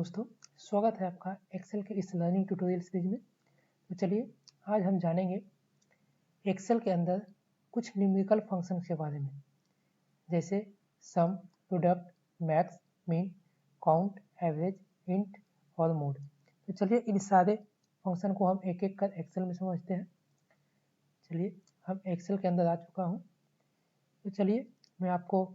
दोस्तों, स्वागत है आपका एक्सेल के इस लर्निंग ट्यूटोरियल सीरीज में। तो चलिए आज हम जानेंगे एक्सेल के अंदर कुछ न्यूमेरिकल फंक्शन के बारे में, जैसे sum, product, max, mean, count, average, int और मोड। तो चलिए इन सारे फंक्शन को हम एक एक कर एक्सेल में समझते हैं। चलिए हम एक्सेल के अंदर आ चुका हूँ। तो चलिए मैं आपको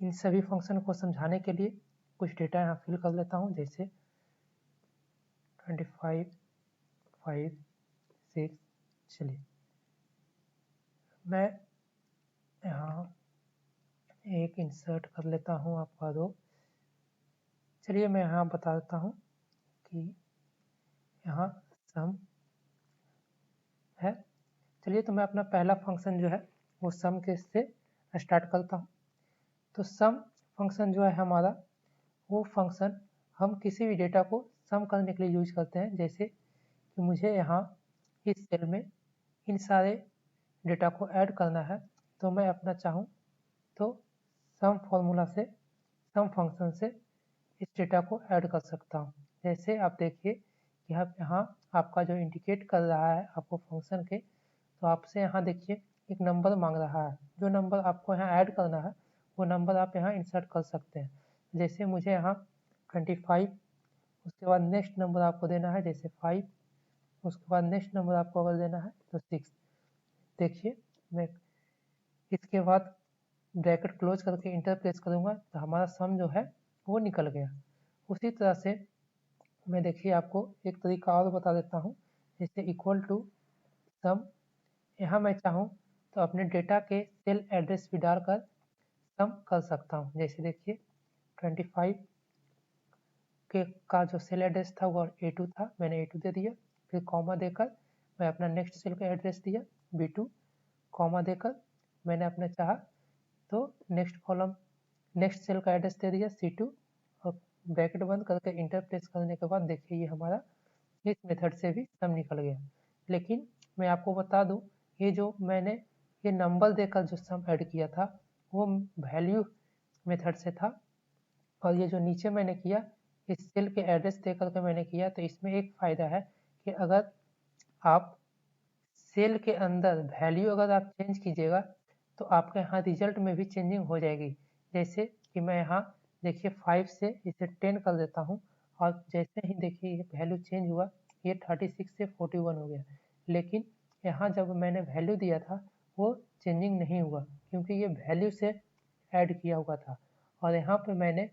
इन सभी फंक्शन को समझाने के लिए कुछ डेटा यहाँ फिल कर लेता हूँ, जैसे 25, 5, 6। चलिए मैं यहाँ एक इंसर्ट कर लेता हूँ आपका रो। चलिए मैं यहाँ बता देता हूँ कि यहाँ सम है। चलिए तो मैं अपना पहला फंक्शन जो है वो सम के से स्टार्ट करता हूँ। तो सम फंक्शन जो है हमारा, वो फंक्शन हम किसी भी डेटा को सम करने के लिए यूज करते हैं। जैसे कि मुझे यहाँ इस सेल में इन सारे डेटा को ऐड करना है, तो मैं अपना चाहूँ तो सम फॉर्मूला से, सम फंक्शन से इस डेटा को ऐड कर सकता हूँ। जैसे आप देखिए कि आप यहाँ आपका जो इंडिकेट कर रहा है आपको फंक्शन के, तो आपसे यहाँ देखिए एक नंबर मांग रहा है। जो नंबर आपको यहाँ ऐड करना है वो नंबर आप यहाँ इंसर्ट कर सकते हैं। जैसे मुझे यहाँ 25, उसके बाद नेक्स्ट नंबर आपको देना है जैसे 5, उसके बाद नेक्स्ट नंबर आपको अगर देना है तो 6। देखिए मैं इसके बाद ब्रैकेट क्लोज करके इंटर प्रेस करूँगा तो हमारा सम जो है वो निकल गया। उसी तरह से मैं देखिए आपको एक तरीका और बता देता हूँ, जैसे इक्वल टू सम। यहाँ मैं चाहूँ तो अपने डेटा के सेल एड्रेस भी डालकर सम कर सकता हूँ। जैसे देखिए 25 के का जो सेल एड्रेस था वो A2 था, मैंने A2 दे दिया। फिर कॉमा देकर मैं अपना नेक्स्ट सेल का एड्रेस दिया B2, कॉमा देकर मैंने अपना चाहा तो नेक्स्ट कॉलम, नेक्स्ट सेल का एड्रेस दे दिया C2 और ब्रैकेट बंद करके इंटर प्रेस करने के बाद देखिए ये हमारा इस मेथड से भी सम निकल गया। लेकिन मैं आपको बता दूं, ये जो मैंने ये नंबर देकर जो सम ऐड किया था वो वैल्यू मेथड से था, और ये जो नीचे मैंने किया इस सेल के एड्रेस दे करके मैंने किया। तो इसमें एक फ़ायदा है कि अगर आप सेल के अंदर वैल्यू अगर आप चेंज कीजिएगा तो आपके यहाँ रिजल्ट में भी चेंजिंग हो जाएगी। जैसे कि मैं यहाँ देखिए 5 से इसे 10 कर देता हूँ, और जैसे ही देखिए ये वैल्यू चेंज हुआ, ये 36 से 41 हो गया। लेकिन यहाँ जब मैंने वैल्यू दिया था वो चेंजिंग नहीं हुआ, क्योंकि ये वैल्यू से ऐड किया हुआ था। और यहाँ पर मैंने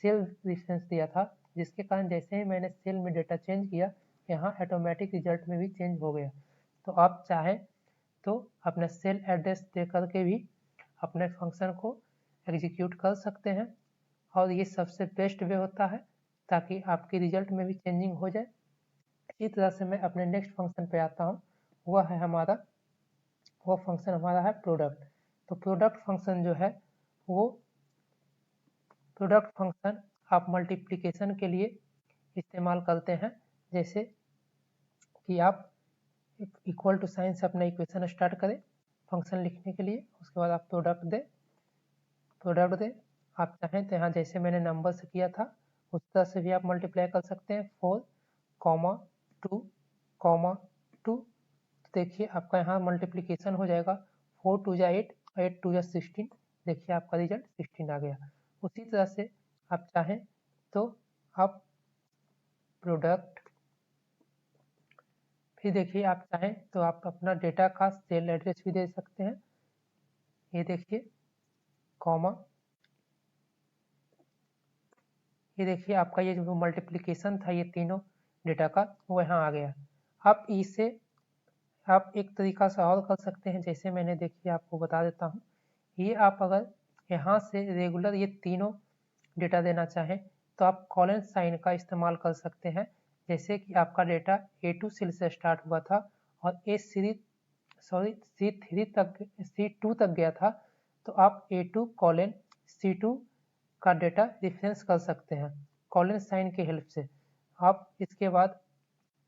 सेल रेफरेंस दिया था, जिसके कारण जैसे ही मैंने सेल में डेटा चेंज किया, यहाँ ऑटोमेटिक रिजल्ट में भी चेंज हो गया। तो आप चाहें तो अपना सेल एड्रेस दे करके भी अपने फंक्शन को एग्जीक्यूट कर सकते हैं, और ये सबसे बेस्ट वे होता है ताकि आपके रिजल्ट में भी चेंजिंग हो जाए। इसी तरह से मैं अपने नेक्स्ट फंक्शन पे आता हूँ। वह है हमारा, वो फंक्शन हमारा है प्रोडक्ट। तो प्रोडक्ट फंक्शन जो है वो, प्रोडक्ट फंक्शन आप मल्टीप्लिकेशन के लिए इस्तेमाल करते हैं। जैसे कि आप इक्वल टू साइन से अपना इक्वेशन स्टार्ट करें फंक्शन लिखने के लिए, उसके बाद आप प्रोडक्ट दें। आप चाहें तो यहाँ जैसे मैंने नंबर से किया था उस तरह से भी आप मल्टीप्लाई कर सकते हैं। 4, 2, 2। तो देखिए आपका यहाँ मल्टीप्लिकेशन हो जाएगा, 4 2 जा 8, 8 2 जा 16। देखिए आपका रिजल्ट 16 आ गया। उसी तरह से आप चाहें तो आप प्रोडक्ट, फिर देखिए आप चाहें तो आप अपना डेटा का सेल एड्रेस भी दे सकते हैं। ये देखिए कॉमा, ये देखिए आपका ये जो मल्टीप्लिकेशन था ये तीनों डेटा का वो यहाँ आ गया। आप इसे आप एक तरीका से और कर सकते हैं, जैसे मैंने देखिए आपको बता देता हूँ। ये आप अगर यहाँ से रेगुलर ये तीनों डेटा देना चाहें तो आप कॉलन साइन का इस्तेमाल कर सकते हैं। जैसे कि आपका डेटा A2 सेल से स्टार्ट हुआ था और C2 तक गया था, तो आप A2 कॉलन C2 का डेटा रेफरेंस कर सकते हैं कॉलन साइन के हेल्प से। आप इसके बाद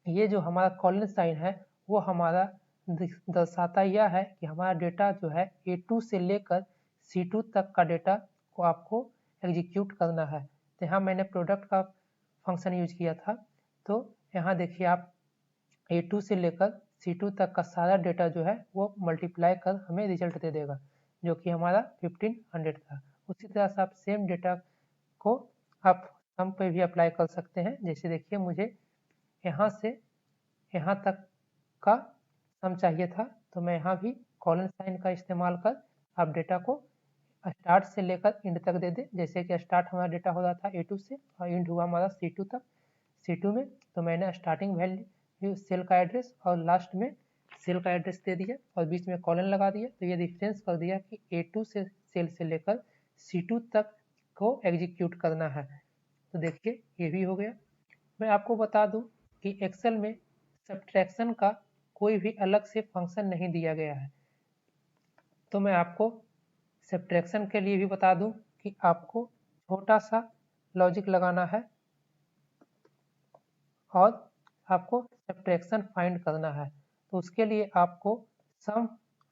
ये जो हमारा कॉलन साइन है वो हमारा दर्शाता यह है कि हमारा डेटा जो है A2 से लेकर C2 तक का डेटा को आपको एग्जीक्यूट करना है। तो यहाँ मैंने प्रोडक्ट का फंक्शन यूज किया था। तो यहाँ देखिए आप A2 से लेकर C2 तक का सारा डेटा जो है वो मल्टीप्लाई कर हमें रिजल्ट दे देगा, जो कि हमारा 1500 था। उसी तरह से आप सेम डेटा को आप सम पे भी अप्लाई कर सकते हैं। जैसे देखिए मुझे यहाँ से यहाँ तक का सम चाहिए था, तो मैं यहाँ भी कॉलन साइन का इस्तेमाल कर आप डेटा को स्टार्ट से लेकर इंड तक दे दें। जैसे कि स्टार्ट हमारा डेटा हो रहा था A2 से और इंड हुआ हमारा C2 तक। C2 में तो मैंने स्टार्टिंग वैल्यू सेल का एड्रेस और लास्ट में सेल का एड्रेस दे दिया और बीच में कॉलन लगा दिया। तो ये रेफरेंस कर दिया कि A2 से सेल से लेकर C2 तक को एग्जीक्यूट करना है। तो देखिए ये भी हो गया। मैं आपको बता दूं कि एक्सेल में सब्ट्रैक्शन का कोई भी अलग से फंक्शन नहीं दिया गया है। तो मैं आपको सब्ट्रैक्शन के लिए भी बता दूं कि आपको छोटा सा लॉजिक लगाना है और आपको सब्ट्रैक्शन फाइंड करना है। तो उसके लिए आपको सम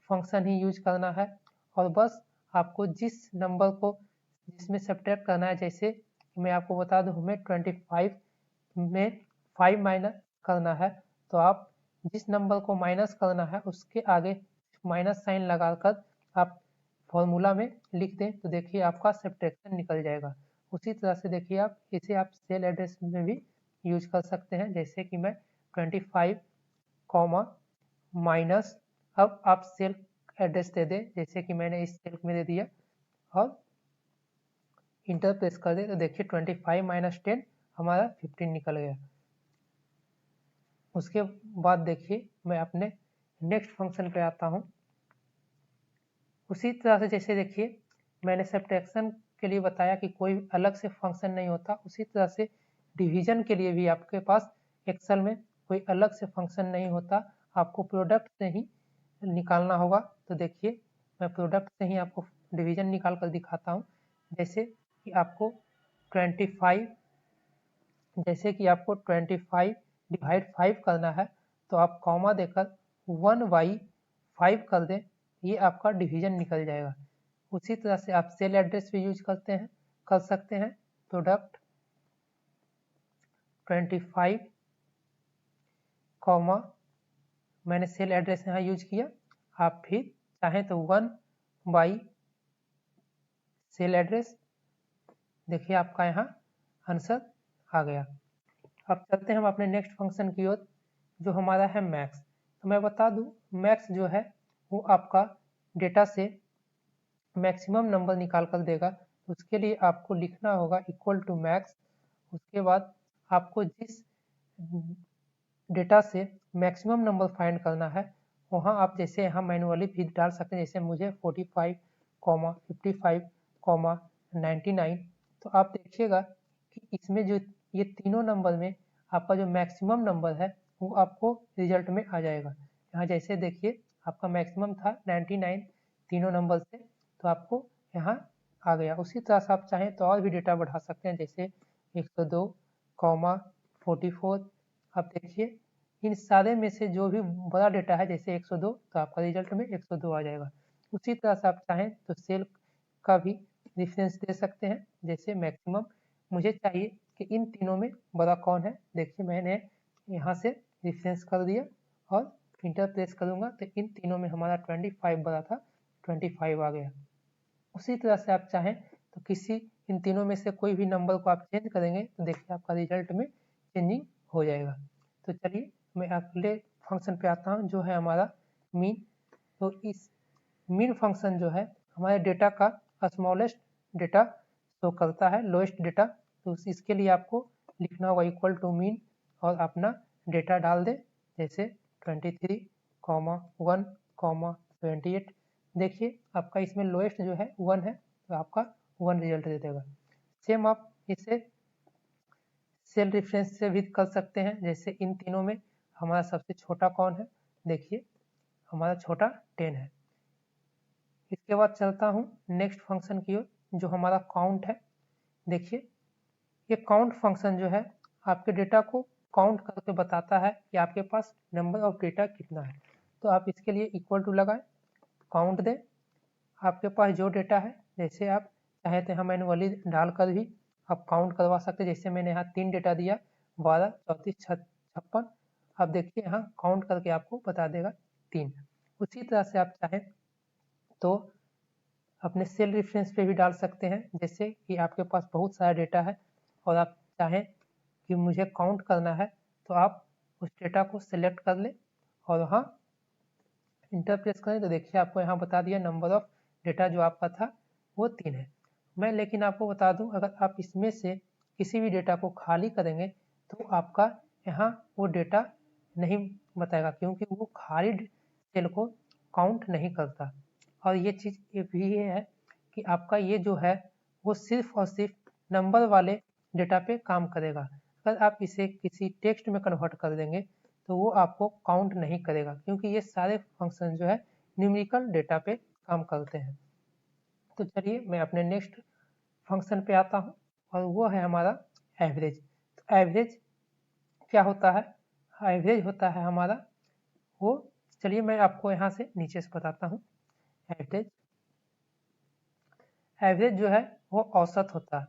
फंक्शन ही यूज करना है और बस आपको जिस नंबर को जिसमें सब्ट्रैक्ट करना है, जैसे मैं आपको बता दूं हमें 25 में 5 माइनस करना है, तो आप जिस नंबर को माइनस करना है उसके आगे माइनस साइन लगाकर आप फॉर्मूला में लिख दें, तो देखिए आपका सब्ट्रैक्शन निकल जाएगा। उसी तरह से देखिए आप इसे आप सेल एड्रेस में भी यूज कर सकते हैं। जैसे कि मैं 25 कॉमा माइनस, अब आप सेल एड्रेस दे दें, जैसे कि मैंने इस सेल में दे दिया और इंटर प्रेस कर दे, तो देखिए 25 माइनस 10 हमारा 15 निकल गया। उसके बाद देखिए मैं अपने नेक्स्ट फंक्शन पे आता हूँ। उसी तरह से जैसे देखिए मैंने सब्ट्रैक्शन के लिए बताया कि कोई अलग से फंक्शन नहीं होता, उसी तरह से डिवीजन के लिए भी आपके पास एक्सेल में कोई अलग से फंक्शन नहीं होता, आपको प्रोडक्ट से ही निकालना होगा। तो देखिए मैं प्रोडक्ट से ही आपको डिवीजन निकाल कर दिखाता हूँ। जैसे कि आपको 25 डिवाइड 5 करना है, तो आप कॉमा देकर 1/5 कर दें, ये आपका डिवीजन निकल जाएगा। उसी तरह से आप सेल एड्रेस भी यूज कर सकते हैं। प्रोडक्ट 25 कॉमा मैंने सेल एड्रेस यहाँ यूज किया, आप फिर चाहें तो 1/, सेल एड्रेस, देखिए आपका यहाँ आंसर आ गया। अब चलते हैं हम अपने नेक्स्ट फंक्शन की ओर, जो हमारा है मैक्स। तो मैं बता दूं मैक्स जो है वो आपका डेटा से मैक्सिमम नंबर निकाल कर देगा। उसके लिए आपको लिखना होगा इक्वल टू मैक्स। उसके बाद आपको जिस डेटा से मैक्सिमम नंबर फाइंड करना है वहाँ आप जैसे यहाँ मैनुअली भी डाल सकते हैं। जैसे मुझे 45, 55, 99, तो आप देखिएगा कि इसमें जो ये तीनों नंबर में आपका जो मैक्सिमम नंबर है वो आपको रिजल्ट में आ जाएगा। यहाँ जैसे देखिए आपका मैक्सिमम था 99 तीनों नंबर से, तो आपको यहाँ आ गया। उसी तरह से आप चाहें तो और भी डेटा बढ़ा सकते हैं, जैसे 102, 44। आप देखिए इन सारे में से जो भी बड़ा डेटा है जैसे 102, तो आपका रिजल्ट में 102 आ जाएगा। उसी तरह से आप चाहें तो सेल का भी रेफरेंस दे सकते हैं। जैसे मैक्सिमम मुझे चाहिए कि इन तीनों में बड़ा कौन है, देखिए मैंने यहाँ से रेफरेंस कर दिया और इंटर प्रेस करूँगा तो इन तीनों में हमारा 25 बड़ा था, 25 आ गया। उसी तरह से आप चाहें तो किसी इन तीनों में से कोई भी नंबर को आप चेंज करेंगे तो देखिए आपका रिजल्ट में चेंजिंग हो जाएगा। तो चलिए मैं अगले फंक्शन पे आता हूँ, जो है हमारा मीन। तो इस मीन फंक्शन जो है हमारे डेटा का स्मॉलेस्ट डेटा शो करता है, लोएस्ट डेटा। तो इसके लिए आपको लिखना होगा इक्वल टू मीन और अपना डेटा डाल दें, जैसे 23, 1, 78। देखिए आपका इसमें लोएस्ट जो है 1 है, तो आपका 1 रिजल्ट दे देगा। सेम आप इसे सेल रेफरेंस से भी कर सकते हैं। जैसे इन तीनों में हमारा सबसे छोटा कौन है, देखिए हमारा छोटा 10 है। इसके बाद चलता हूँ नेक्स्ट फंक्शन की ओर, जो हमारा काउंट है। देखिए ये काउंट फंक्शन जो है आपके डेटा को काउंट करके बताता है कि आपके पास नंबर ऑफ डेटा कितना है। तो आप इसके लिए इक्वल टू लगाएं, काउंट दें, आपके पास जो डेटा है, जैसे आप चाहे तो यहाँ मैनुअली डालकर भी आप काउंट करवा सकते हैं। जैसे मैंने यहाँ 3 डेटा दिया 12, 34, 56। आप देखिए यहाँ काउंट करके आपको बता देगा 3। उसी तरह से आप चाहें तो अपने सेल रेफरेंस पे भी डाल सकते हैं। जैसे कि आपके पास बहुत सारा डेटा है और आप चाहें कि मुझे काउंट करना है, तो आप उस डेटा को सिलेक्ट कर लें और वहाँ इंटर प्रेस करें तो देखिए आपको यहाँ बता दिया नंबर ऑफ डेटा जो आपका था वो 3 है। मैं लेकिन आपको बता दूं, अगर आप इसमें से किसी भी डेटा को खाली करेंगे तो आपका यहाँ वो डेटा नहीं बताएगा, क्योंकि वो खाली सेल को काउंट नहीं करता। और ये चीज़ भी है कि आपका ये जो है वो सिर्फ और सिर्फ नंबर वाले डेटा पे काम करेगा। अगर आप इसे किसी टेक्स्ट में कन्वर्ट कर देंगे तो वो आपको काउंट नहीं करेगा, क्योंकि ये सारे फंक्शन जो है न्यूमेरिकल डेटा पे काम करते हैं। तो चलिए मैं अपने नेक्स्ट फंक्शन पे आता हूँ और वो है हमारा एवरेज। तो एवरेज क्या होता है? एवरेज होता है हमारा वो, चलिए मैं आपको यहाँ से नीचे से बताता हूँ। एवरेज जो है वो औसत होता है।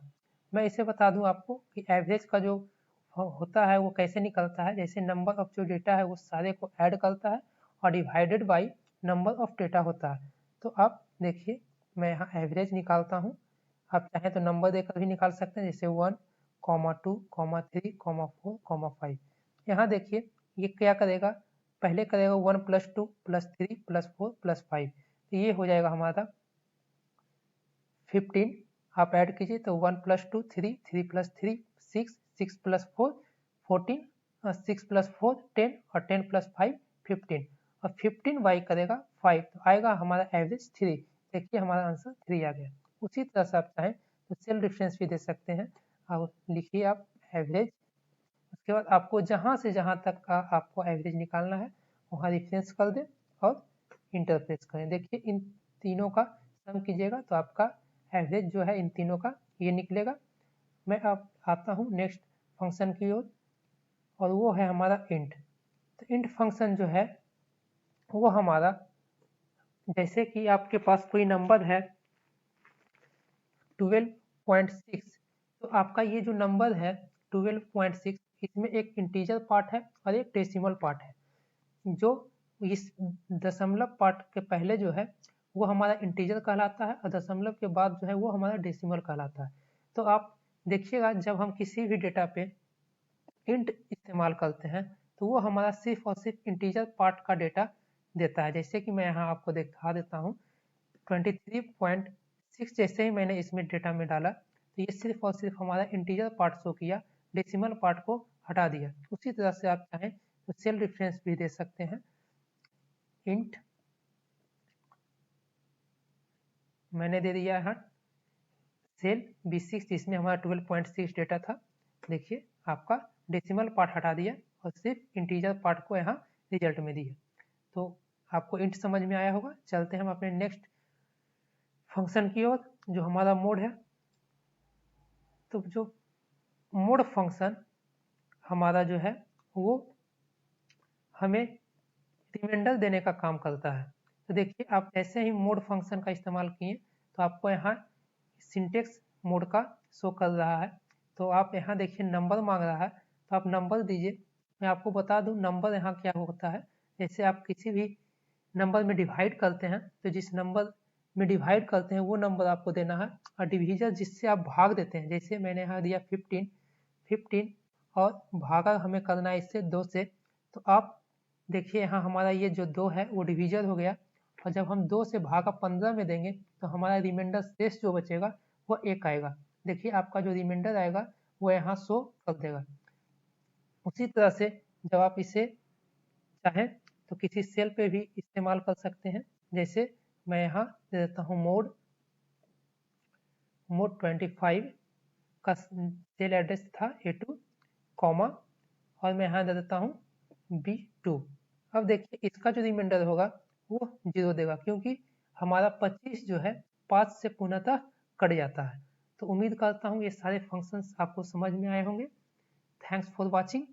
मैं इसे बता दूं आपको कि एवरेज का जो होता है वो कैसे निकलता है। जैसे नंबर ऑफ जो डेटा है वो सारे को ऐड करता है और divided by number of data होता है। तो आप देखिए मैं यहाँ एवरेज निकालता हूँ। आप चाहें तो नंबर देकर भी निकाल सकते हैं, जैसे 1, 2, 3, 4, 5। यहाँ देखिए ये क्या करेगा, पहले करेगा 1 + 2 + 3 + 4 + 5। तो ये हो जाएगा हमारा 15। आप ऐड कीजिए तो 1 + 2 3, 3 + 3 6, 6 + 4 14, 6 + 4 10 और 10 + 5 15 और 15 y करेगा 5, तो आएगा हमारा एवरेज 3। देखिए हमारा आंसर 3 आ गया। उसी तरह से आप चाहें तो सेल रेफरेंस भी दे सकते हैं। आप लिखिए आप एवरेज, उसके बाद आपको जहाँ से जहाँ तक का आपको एवरेज निकालना है वहाँ रेफरेंस कर दें और इंटर प्रेस करें। देखिए इन तीनों का सम कीजिएगा तो आपका एवरेज जो है इन तीनों का ये निकलेगा। मैं अब आता हूँ नेक्स्ट फंक्शन की ओर और वो है हमारा इंट। तो इंट फंक्शन जो है वो हमारा, जैसे कि आपके पास कोई नंबर है 12.6, तो आपका ये जो नंबर है 12.6, इसमें एक इंटीजर पार्ट है और एक डेसिमल पार्ट है। जो इस दशमलव पार्ट के पहले जो है वो हमारा इंटीजर कहलाता है और दशमलव के बाद जो है वो हमारा डेसिमल कहलाता है। तो आप देखिएगा जब हम किसी भी डेटा पे इंट इस्तेमाल करते हैं तो वो हमारा सिर्फ और सिर्फ इंटीजर पार्ट का डेटा देता है। जैसे कि मैं यहाँ आपको दिखा देता हूँ 23.6, जैसे ही मैंने इसमें डेटा में डाला तो ये सिर्फ और सिर्फ हमारा इंटीजर पार्ट शो किया, डेसिमल पार्ट को हटा दिया। उसी तरह से आप चाहें तो सेल रेफरेंस भी दे सकते हैं। इंट मैंने दे दिया है सेल B6 जिसमें हमारा 12.6 डेटा था। देखिए आपका डेसिमल पार्ट हटा दिया और सिर्फ इंटीजर पार्ट को यहाँ रिजल्ट में दिया। तो आपको इंट समझ में आया होगा। चलते हैं हम अपने नेक्स्ट फंक्शन की ओर जो हमारा मोड है। तो जो मोड फंक्शन हमारा जो है वो हमें रिमाइंडर देने का काम करता है। तो देखिए आप जैसे ही मोड फंक्शन का इस्तेमाल किए तो आपको यहाँ सिंटेक्स मोड का शो कर रहा है। तो आप यहाँ देखिए नंबर मांग रहा है तो आप नंबर दीजिए। मैं आपको बता दूं नंबर यहाँ क्या होता है। जैसे आप किसी भी नंबर में डिवाइड करते हैं तो जिस नंबर में डिवाइड करते हैं वो नंबर आपको देना है, और डिवीजन जिससे आप भाग देते हैं, जैसे मैंने यहाँ दिया 15 और भागा हमें करना है इससे 2 से। तो आप देखिए यहाँ हमारा ये जो 2 है वो डिवीजन हो गया, और जब हम 2 से भागा 15 में देंगे तो हमारा रिमाइंडर शेष जो बचेगा वो 1 आएगा। देखिए आपका जो रिमाइंडर आएगा वो यहाँ शो कर देगा। उसी तरह से जब आप इसे चाहें तो किसी सेल पे भी इस्तेमाल कर सकते हैं। जैसे मैं यहाँ दे देता हूँ मोड 25 का सेल एड्रेस था A2, कॉमा, और मैं यहाँ दे देता हूँ B2। अब देखिए इसका जो रिमाइंडर होगा वो 0 देगा, क्योंकि हमारा 25 जो है 5 से पूर्णतः कट जाता है। तो उम्मीद करता हूँ ये सारे फंक्शंस आपको समझ में आए होंगे। Thanks for watching.